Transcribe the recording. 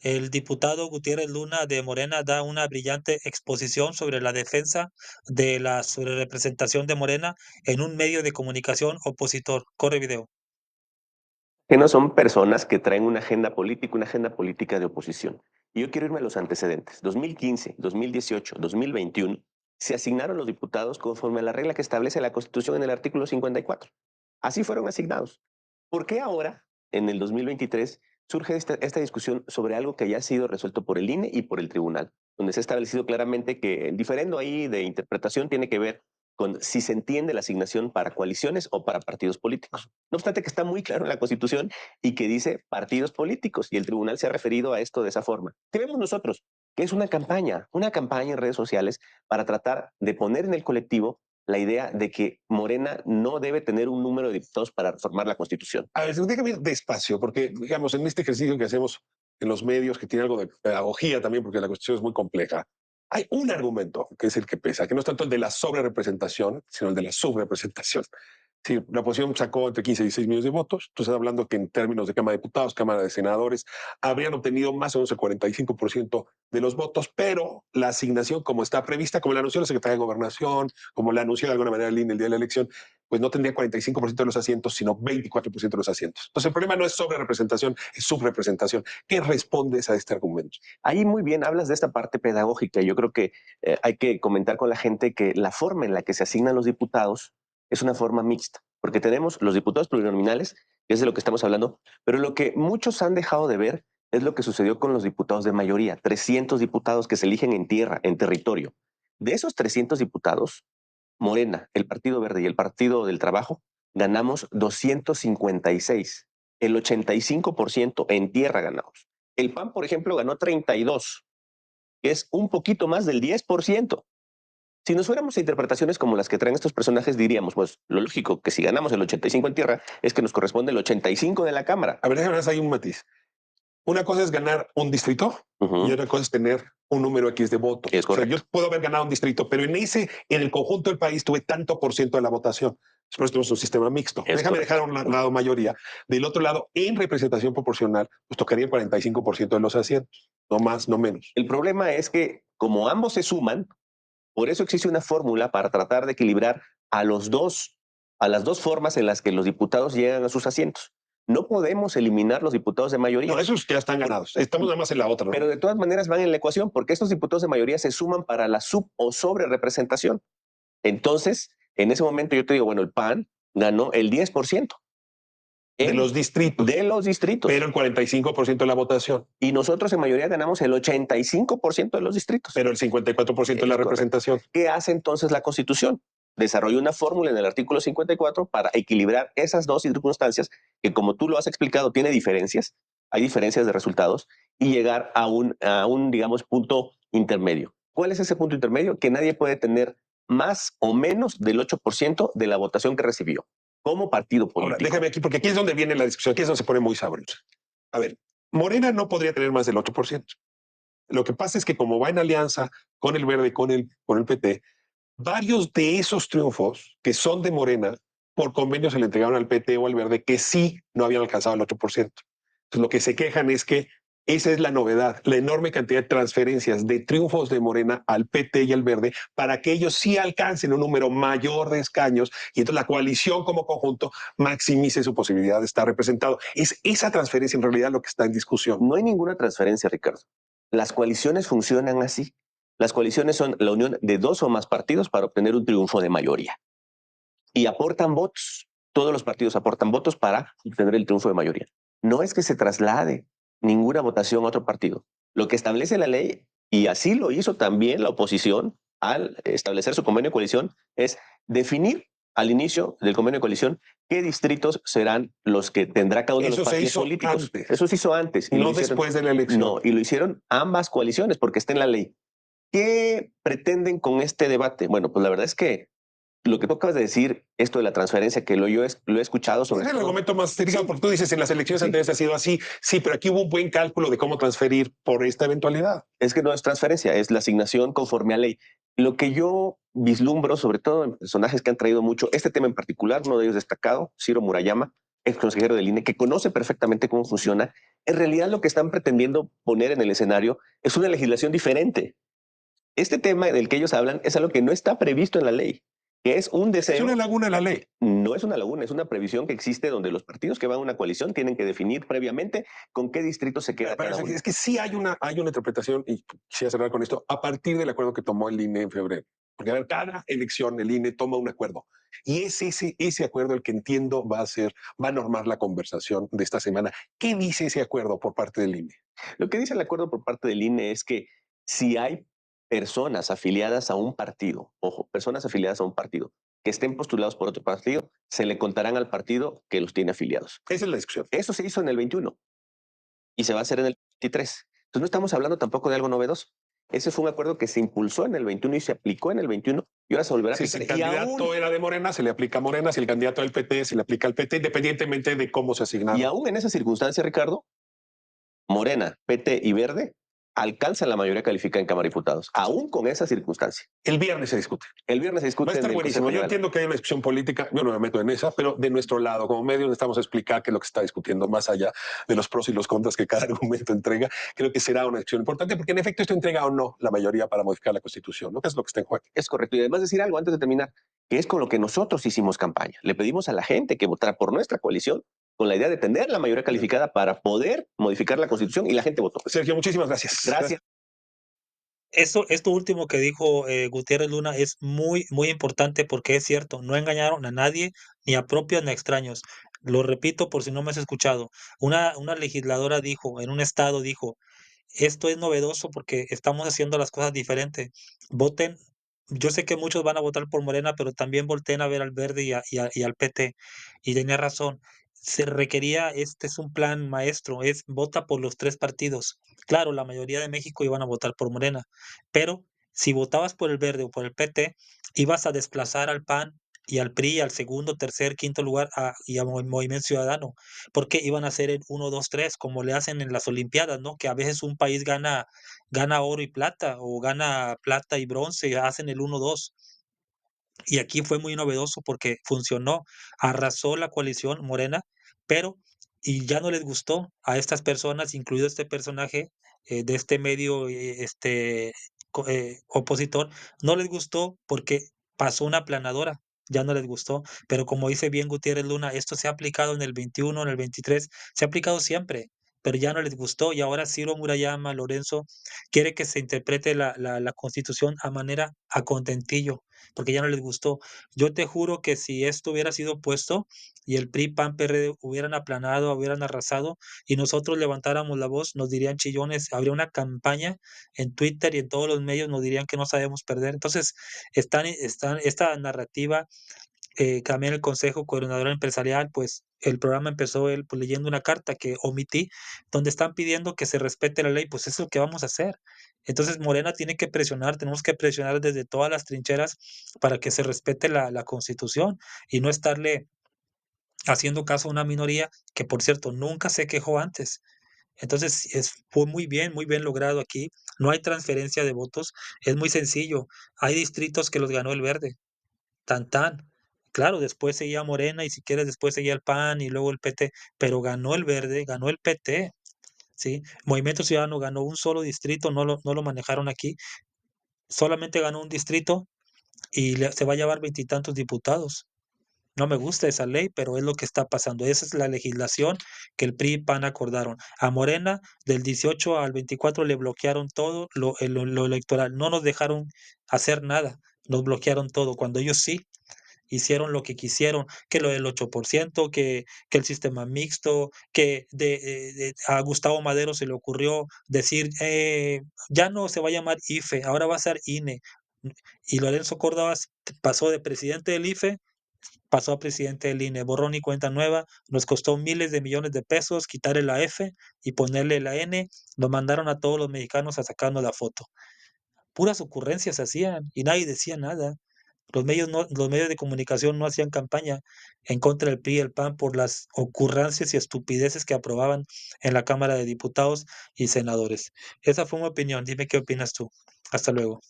El diputado Gutiérrez Luna de Morena da una brillante exposición sobre la defensa de la sobrerepresentación de Morena en un medio de comunicación opositor. Corre video. Que no son personas que traen una agenda política de oposición. Y yo quiero irme a los antecedentes. 2015, 2018, 2021, se asignaron los diputados conforme a la regla que establece la Constitución en el artículo 54. Así fueron asignados. ¿Por qué ahora, en el 2023, surge esta discusión sobre algo que ya ha sido resuelto por el INE y por el tribunal, donde se ha establecido claramente que, diferendo ahí de interpretación, tiene que ver con si se entiende la asignación para coaliciones o para partidos políticos? No obstante que está muy claro en la Constitución y que dice partidos políticos, y el tribunal se ha referido a esto de esa forma. ¿Qué vemos nosotros? Que es una campaña en redes sociales para tratar de poner en el colectivo la idea de que Morena no debe tener un número de diputados para reformar la Constitución. A ver, déjame ir despacio, porque, digamos, en este ejercicio que hacemos en los medios, que tiene algo de pedagogía también, porque la cuestión es muy compleja, hay un argumento que es el que pesa, que no es tanto el de la sobrerepresentación, sino el de la subrepresentación. Sí, la oposición sacó entre 15 y 16 millones de votos. Tú estás hablando que en términos de Cámara de Diputados, Cámara de Senadores, habrían obtenido más o menos el 45% de los votos, pero la asignación como está prevista, como la anunció la Secretaría de Gobernación, como la anunció de alguna manera el INE el día de la elección, pues no tendría 45% de los asientos, sino 24% de los asientos. Entonces el problema no es sobre representación, es subrepresentación. ¿Qué respondes a este argumento? Ahí muy bien hablas de esta parte pedagógica. Yo creo que hay que comentar con la gente que la forma en la que se asignan los diputados es una forma mixta, porque tenemos los diputados plurinominales, que es de lo que estamos hablando, pero lo que muchos han dejado de ver es lo que sucedió con los diputados de mayoría, 300 diputados que se eligen en tierra, en territorio. De esos 300 diputados, Morena, el Partido Verde y el Partido del Trabajo ganamos 256, el 85% en tierra ganamos. El PAN, por ejemplo, ganó 32, que es un poquito más del 10%. Si nos fuéramos a interpretaciones como las que traen estos personajes, diríamos, pues lo lógico que si ganamos el 85 en tierra es que nos corresponde el 85 de la Cámara. A ver, déjame ver, hay un matiz. Una cosa es ganar un distrito y otra cosa es tener un número X de votos. Es O sea, yo correcto. puedo haber ganado un distrito, pero en el conjunto del país tuve tanto por ciento de la votación. Por eso tenemos un sistema mixto. Es Déjame correcto. dejar a un lado mayoría. Del otro lado, en representación proporcional, pues tocaría el 45% de los asientos. No más, no menos. El problema es que como ambos se suman, por eso existe una fórmula para tratar de equilibrar a los dos, a las dos formas en las que los diputados llegan a sus asientos. No podemos eliminar los diputados de mayoría. No, esos ya están ganados. Estamos nada más en la otra, ¿no? Pero de todas maneras van en la ecuación porque estos diputados de mayoría se suman para la sub o sobre representación. Entonces, en ese momento yo te digo, bueno, el PAN ganó el 10% De los distritos, de los distritos. pero el 45% de la votación, Y nosotros en mayoría ganamos el 85% de los distritos. pero el 54% de la Es correcto. representación. ¿Qué hace entonces la Constitución? Desarrolla una fórmula en el artículo 54 para equilibrar esas dos circunstancias que, como tú lo has explicado, tiene diferencias, hay diferencias de resultados, y llegar a un, digamos, punto intermedio. ¿Cuál es ese punto intermedio? Que nadie puede tener más o menos del 8% de la votación que recibió como partido Ahora, político. déjame aquí, porque aquí es donde viene la discusión, aquí es donde se pone muy sabrosa. A ver, Morena no podría tener más del 8%. Lo que pasa es que como va en alianza con el Verde y con el PT, varios de esos triunfos que son de Morena, por convenio se le entregaron al PT o al Verde que sí no habían alcanzado el 8%. Entonces, lo que se quejan es que esa es la novedad, la enorme cantidad de transferencias de triunfos de Morena al PT y al Verde para que ellos sí alcancen un número mayor de escaños y entonces la coalición como conjunto maximice su posibilidad de estar representado. Es esa transferencia en realidad lo que está en discusión. No hay ninguna transferencia, Ricardo. Las coaliciones funcionan así. Las coaliciones son la unión de dos o más partidos para obtener un triunfo de mayoría. Y aportan votos. Todos los partidos aportan votos para obtener el triunfo de mayoría. No es que se traslade ninguna votación a otro partido. Lo que establece la ley, y así lo hizo también la oposición al establecer su convenio de coalición, es definir al inicio del convenio de coalición qué distritos serán los que tendrá cada uno de los Eso se partidos hizo políticos. antes, Eso se hizo antes. Y lo no hicieron, después de la elección. no, y lo hicieron ambas coaliciones porque está en la ley. ¿Qué pretenden con este debate? Bueno, pues la verdad es que lo que tú acabas de decir, esto de la transferencia, que lo he escuchado Es sobre el todo. argumento más crítico, Sí, porque tú dices en las elecciones sí. anteriores ha sido así, sí, pero aquí hubo un buen cálculo de cómo transferir por esta eventualidad. Es que no es transferencia, es la asignación conforme a ley. Lo que yo vislumbro, sobre todo en personajes que han traído mucho este tema en particular, uno de ellos destacado, Ciro Murayama, exconsejero del INE, que conoce perfectamente cómo funciona, en realidad lo que están pretendiendo poner en el escenario es una legislación diferente. Este tema del que ellos hablan es algo que no está previsto en la ley, que es un deseo. Es una laguna en la ley. No es una laguna, es una previsión que existe donde los partidos que van a una coalición tienen que definir previamente con qué distrito se queda cada uno. Es que sí hay una interpretación, y quisiera cerrar con esto, a partir del acuerdo que tomó el INE en febrero. Porque, a ver, cada elección el INE toma un acuerdo. Y es ese acuerdo el que entiendo va a normar la conversación de esta semana. ¿Qué dice ese acuerdo por parte del INE? Lo que dice el acuerdo por parte del INE es que si hay personas afiliadas a un partido, ojo, personas afiliadas a un partido, que estén postulados por otro partido, se le contarán al partido que los tiene afiliados. Esa es la discusión. Eso se hizo en el 21 y se va a hacer en el 23. Entonces no estamos hablando tampoco de algo novedoso. Ese fue un acuerdo que se impulsó en el 21 y se aplicó en el 21 y ahora se volverá a Si aplicar. el candidato era de Morena, se le aplica a Morena. Si el candidato del PT, se le aplica al PT, independientemente de cómo se asignaron. Y aún en esa circunstancia, Ricardo, Morena, PT y Verde alcanzan la mayoría calificada en Cámara de Diputados, aún con esa circunstancia. El viernes se discute. El viernes se discute. Va a estar en el buenísimo. Consejo Yo General. entiendo que hay una discusión política, yo no me meto en esa, pero de nuestro lado, como medios, necesitamos explicar qué es lo que se está discutiendo, más allá de los pros y los contras que cada argumento entrega. Creo que será una discusión importante, porque en efecto esto entrega o no la mayoría para modificar la Constitución, ¿no? Que es lo que está en juego. Es correcto. Y además decir algo antes de terminar, que es con lo que nosotros hicimos campaña. Le pedimos a la gente que votara por nuestra coalición con la idea de tener la mayoría calificada para poder modificar la Constitución y la gente votó. Sergio, muchísimas gracias. Gracias. Esto último que dijo Gutiérrez Luna es muy, muy importante porque es cierto, no engañaron a nadie, ni a propios ni a extraños. Lo repito por si no me has escuchado. Una legisladora dijo, en un estado dijo, esto es novedoso porque estamos haciendo las cosas diferentes. Voten, yo sé que muchos van a votar por Morena, pero también volteen a ver al Verde y al PT. Y tenía razón. Se requería, este es un plan maestro, es vota por los tres partidos. Claro, la mayoría de México iban a votar por Morena, pero si votabas por el Verde o por el PT, ibas a desplazar al PAN y al PRI al segundo, tercer, quinto lugar y a Movimiento Ciudadano, porque iban a hacer el 1, 2, 3, como le hacen en las Olimpiadas, ¿no? Que a veces un país gana oro y plata, o gana plata y bronce, y hacen el 1, 2. Y aquí fue muy novedoso porque funcionó, arrasó la coalición Morena, pero y ya no les gustó a estas personas, incluido este personaje de este medio opositor, no les gustó porque pasó una aplanadora, ya no les gustó, pero como dice bien Gutiérrez Luna, esto se ha aplicado en el 21, en el 23, se ha aplicado siempre, pero ya no les gustó y ahora Ciro Murayama, Lorenzo, quiere que se interprete la Constitución a contentillo porque ya no les gustó. Yo te juro que si esto hubiera sido puesto y el PRI, PAN, PRD hubieran aplanado, hubieran arrasado y nosotros levantáramos la voz, nos dirían chillones, habría una campaña en Twitter y en todos los medios nos dirían que no sabemos perder. Entonces, esta narrativa también el Consejo Coordinador Empresarial, pues el programa empezó él pues, leyendo una carta que omití, donde están pidiendo que se respete la ley, pues eso es lo que vamos a hacer. Entonces Morena tiene que presionar, tenemos que presionar desde todas las trincheras para que se respete la Constitución y no estarle haciendo caso a una minoría que, por cierto, nunca se quejó antes. Entonces fue muy bien logrado aquí. No hay transferencia de votos, es muy sencillo. Hay distritos que los ganó el verde. Tan tan. Claro, después seguía Morena y si quieres después seguía el PAN y luego el PT, pero ganó el Verde, ganó el PT, ¿sí? Movimiento Ciudadano ganó un solo distrito, no lo manejaron aquí, solamente ganó un distrito y se va a llevar veintitantos diputados. No me gusta esa ley, pero es lo que está pasando. Esa es la legislación que el PRI y PAN acordaron. A Morena, del 18 al 24 le bloquearon todo lo electoral. No nos dejaron hacer nada. Nos bloquearon todo, cuando ellos sí hicieron lo que quisieron, que lo del 8%, que el sistema mixto, que a Gustavo Madero se le ocurrió decir, ya no se va a llamar IFE, ahora va a ser INE. Y Lorenzo Córdoba pasó de presidente del IFE, pasó a presidente del INE, borrón y cuenta nueva, nos costó miles de millones de pesos quitarle la F y ponerle la N, nos mandaron a todos los mexicanos a sacarnos la foto. Puras ocurrencias hacían y nadie decía nada. Los medios de comunicación no hacían campaña en contra del PRI y el PAN por las ocurrencias y estupideces que aprobaban en la Cámara de Diputados y Senadores. Esa fue mi opinión. Dime qué opinas tú. Hasta luego.